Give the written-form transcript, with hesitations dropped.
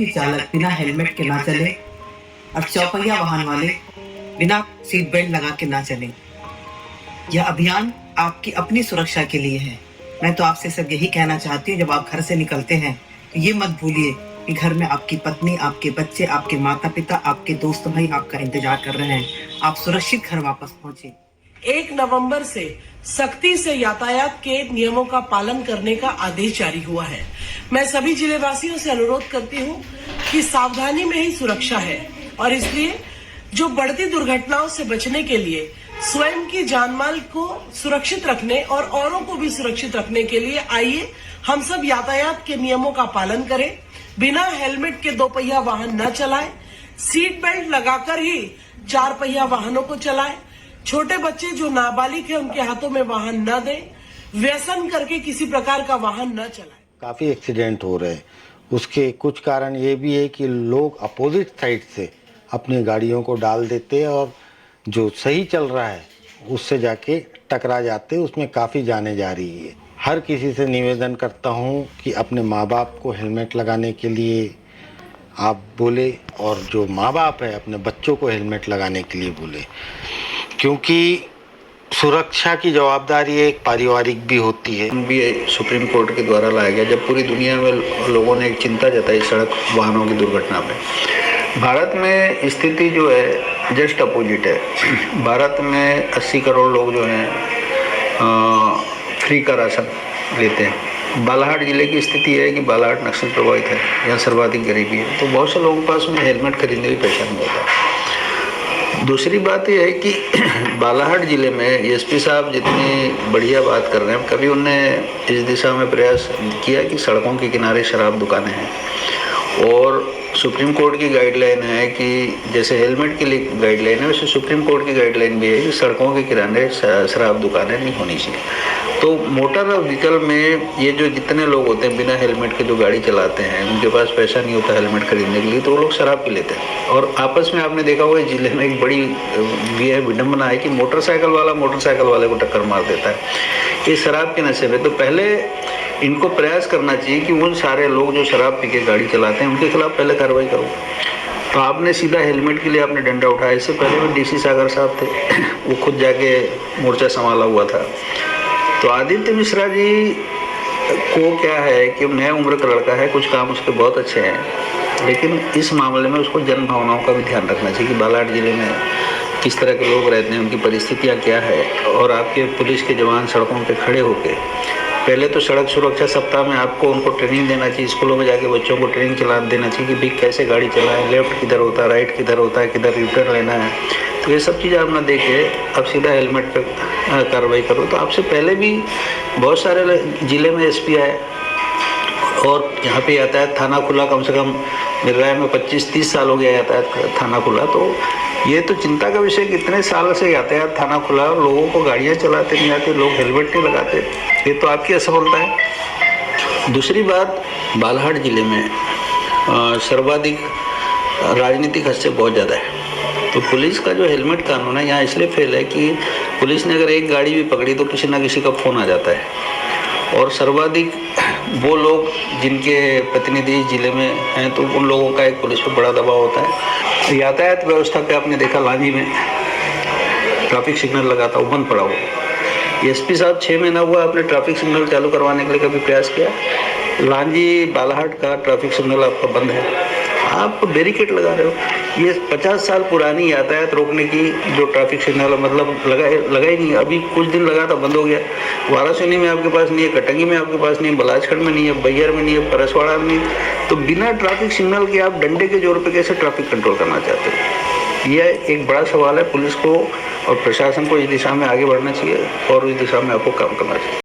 भी चालक बिना हेलमेट के ना चले और चौपहिया वाहन वाले बिना सीट बेल्ट लगा के ना चले। यह अभियान आपकी अपनी सुरक्षा के लिए है। मैं तो आपसे सब यही कहना चाहती हूँ, जब आप घर से निकलते हैं तो ये मत भूलिए कि घर में आपकी पत्नी, आपके बच्चे, आपके माता पिता, आपके दोस्त भाई आपका इंतजार कर रहे हैं। आप सुरक्षित घर वापस पहुंचे। 1 नवंबर से सख्ती से यातायात के नियमों का पालन करने का आदेश जारी हुआ है। मैं सभी जिलेवासियों से अनुरोध करती हूँ कि सावधानी में ही सुरक्षा है और इसलिए जो बढ़ती दुर्घटनाओं से बचने के लिए स्वयं की जानमाल को सुरक्षित रखने और औरों को भी सुरक्षित रखने के लिए आइए हम सब यातायात के नियमों का पालन करें। बिना हेलमेट के 2 पहिया वाहन न चलाएं, सीट बेल्ट लगाकर ही 4 पहिया वाहनों को चलाएं। छोटे बच्चे जो नाबालिग है उनके हाथों में वाहन न दें। व्यसन करके किसी प्रकार का वाहन न चलाएं। काफी एक्सीडेंट हो रहे हैं। उसके कुछ कारण ये भी है कि लोग अपोजिट साइड से अपनी गाड़ियों को डाल देते हैं और जो सही चल रहा है उससे जाके टकरा जाते हैं। उसमें काफ़ी जाने जा रही है। हर किसी से निवेदन करता हूँ कि अपने माँ बाप को हेलमेट लगाने के लिए आप बोले और जो माँ बाप है अपने बच्चों को हेलमेट लगाने के लिए बोले, क्योंकि सुरक्षा की जवाबदारी एक पारिवारिक भी होती है। भी सुप्रीम कोर्ट के द्वारा लाया गया जब पूरी दुनिया में लोगों ने एक चिंता जताई सड़क वाहनों की दुर्घटना पे। भारत में स्थिति जो है जस्ट अपोजिट है। भारत में 80 करोड़ लोग जो हैं फ्री का राशन लेते हैं। बालाघाट जिले की स्थिति है कि बालाघाट नक्सल प्रभावित है, यहाँ सर्वाधिक गरीबी है, तो बहुत से लोगों के पास में हेलमेट खरीदने की परेशानी होता है। दूसरी बात यह है कि बालाघाट ज़िले में एसपी साहब जितनी बढ़िया बात कर रहे हैं, कभी उनने इस दिशा में प्रयास किया कि सड़कों के किनारे शराब दुकानें हैं। और सुप्रीम कोर्ट की गाइडलाइन है कि जैसे हेलमेट के लिए गाइडलाइन है वैसे सुप्रीम कोर्ट की गाइडलाइन भी है कि सड़कों के किनारे शराब दुकानें नहीं होनी चाहिए। तो मोटर व्हीकल में ये जो जितने लोग होते हैं बिना हेलमेट के जो गाड़ी चलाते हैं, उनके पास पैसा नहीं होता हेलमेट खरीदने के लिए, तो वो लोग शराब पी लेते हैं। और आपस में आपने देखा होगा जिले में एक बड़ी ये विडम्बना है कि मोटरसाइकिल वाला मोटरसाइकिल वाले को टक्कर मार देता है ये शराब के नशे में। तो पहले इनको प्रयास करना चाहिए कि उन सारे लोग जो शराब पी के गाड़ी चलाते हैं उनके खिलाफ पहले कार्रवाई करो। तो आपने सीधा हेलमेट के लिए आपने डंडा उठाया। इससे पहले में डीसी सागर साहब थे, वो खुद जाके मोर्चा संभाला हुआ था। तो आदित्य मिश्रा जी को क्या है कि नया उम्र का लड़का है, कुछ काम उसके बहुत अच्छे हैं, लेकिन इस मामले में उसको जन भावनाओं का भी ध्यान रखना चाहिए कि बालाघाट जिले में किस तरह के लोग रहते हैं, उनकी परिस्थितियाँ क्या है। और आपके पुलिस के जवान सड़कों पर खड़े होकर पहले तो सड़क सुरक्षा सप्ताह में आपको उनको ट्रेनिंग देना चाहिए। स्कूलों में जाके बच्चों को ट्रेनिंग चला देना चाहिए कि भाई कैसे गाड़ी चलाएं, लेफ्ट किधर होता है, राइट किधर होता है, किधर यूटर्न लेना है। तो ये सब चीज़ें आप ना देखे अब सीधा हेलमेट पे कार्रवाई करो। तो आपसे पहले भी बहुत सारे ज़िले में एसपी आए और यहाँ पे यातायात थाना खुला, कम से कम मेरे राय में 25-30 साल हो गया यातायात थाना खुला। तो ये तो चिंता का विषय कितने साल से यातायात थाना खुला और लोगों को गाड़ियाँ चलाते नहीं आते, लोग हेलमेट नहीं लगाते। ये तो आपकी असफलता है। दूसरी बात, बालाघाट जिले में सर्वाधिक राजनीतिक हस्ते बहुत ज़्यादा है। तो पुलिस का जो हेलमेट कानून है यहाँ इसलिए फेल है कि पुलिस ने अगर एक गाड़ी भी पकड़ी तो किसी ना किसी का फ़ोन आ जाता है। और सर्वाधिक वो लोग जिनके प्रतिनिधि जिले में हैं तो उन लोगों का एक पुलिस पर बड़ा दबाव होता है। यातायात व्यवस्था पे आपने देखा लांजी में ट्रैफिक सिग्नल लगाता वो बंद पड़ा हुआ। एसपी साहब 6 महीना हुआ आपने ट्रैफिक सिग्नल चालू करवाने के लिए कभी प्रयास किया? लांजी बालाघाट का ट्रैफिक सिग्नल आपका बंद है, आप बैरिकेड लगा रहे हो। ये 50 साल पुरानी यातायात रोकने की जो ट्रैफिक सिग्नल मतलब लगा ही नहीं। अभी कुछ दिन लगा था, बंद हो गया। वाराणसी में आपके पास नहीं है, कटंगी में आपके पास नहीं है, बलाचखंड में नहीं है, बैयर में नहीं है, परसवाड़ा में नहीं है। तो बिना ट्रैफिक सिग्नल के आप डंडे के जोर पे कैसे ट्रैफिक कंट्रोल करना चाहते हो? यह एक बड़ा सवाल है। पुलिस को और प्रशासन को इस दिशा में आगे बढ़ना चाहिए और उस दिशा में आपको काम करना चाहिए।